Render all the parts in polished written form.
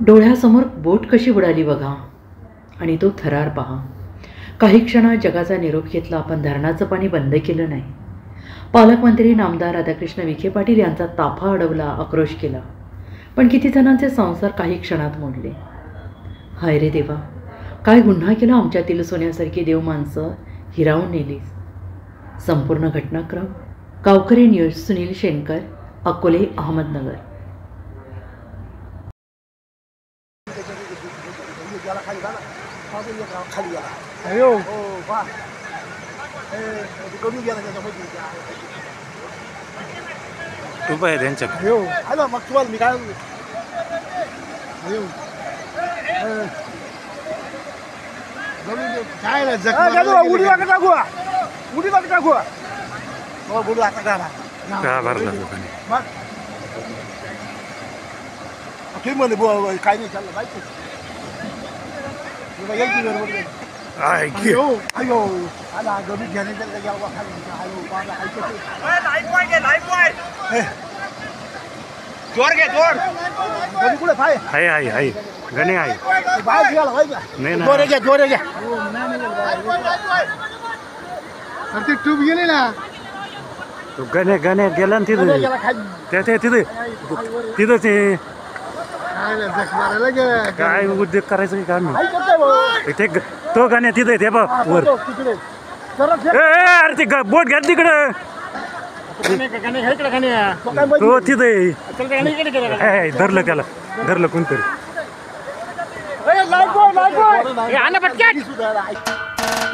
डोळ्यासमोर बोट कशी बुडाली बघा आणि तो थरार पहा. काही क्षणात जगाचा निरोप घेतला. आपण धरणाचं पाणी बंद केलं नाही. पालकमंत्री नामदार राधाकृष्ण विखे पाटील यांचा ताफा अडवला, आक्रोश केला. पण किती जणांचे संसार काही क्षणात मोडले. हाय रे देवा, काय गुन्हा केला आमच्यातील सोन्यासारखी देव माणसं हिरावून नेली. संपूर्ण घटनाक्रम गावकरी न्यूज, सुनील शेणकर, अकोले, अहमदनगर. उभा आहे त्यांच्या मग तुम्हाला मी काय उडी नका टाकू, उडी नका टाकू. हो बोलू आता का भरला लोकांनी. मग तुम्ही म्हणे काय नाही चाललं माहिती. अयो अयो आला गमी घेण्याच्या जोर घे जोर. गमी कुठे पाय आहे गणे आहे. बाहेर गेला नाही ना. जोरे घ्या जोरे घ्या. ती ट्यूब गेली ना. तो गणे गेला ना तिथं. तिथं ते काय उद्योग करायचं काम नाही. तो गाण्या तिथे ते बघ वर. अरे ते बोट घ्या तिकडं. तो तिथे धरलं, त्याला धरलं कोणतरी.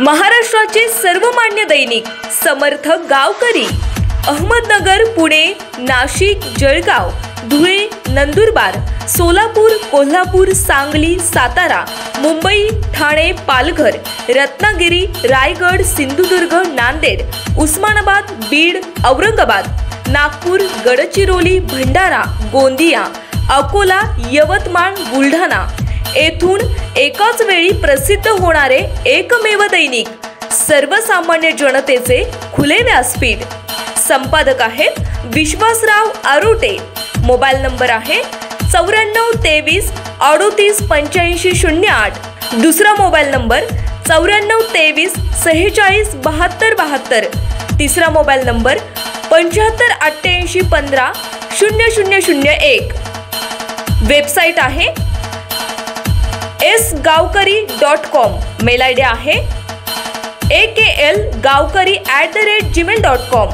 महाराष्ट्राचे सर्वमान्य दैनिक समर्थ गावकरी, अहमदनगर, पुणे, नाशिक, जळगाव, धुळे, नंदुरबार, सोलापूर, कोल्हापूर, सांगली, सातारा, मुंबई, ठाणे, पालघर, रत्नागिरी, रायगड, सिंधुदुर्ग, नांदेड, उस्मानाबाद, बीड, औरंगाबाद, नागपूर, गडचिरोली, भंडारा, गोंदिया, अकोला, यवतमाळ, बुलढाणा येथून एकाच वेळी प्रसिद्ध होणारे एकमेव दैनिक, सर्वसामान्य जनतेचे खुले व्यासपीठ. संपादक आहेत विश्वासराव आरोटे. मोबाईल नंबर आहे 9423 38 85 08. दुसरा मोबाईल नंबर 9423 46 72 72. तिसरा मोबाईल नंबर 75 88 15 0001. वेबसाईट आहे sgavkari.com. मेल आयडी आहे akl gavkari@gmail.com.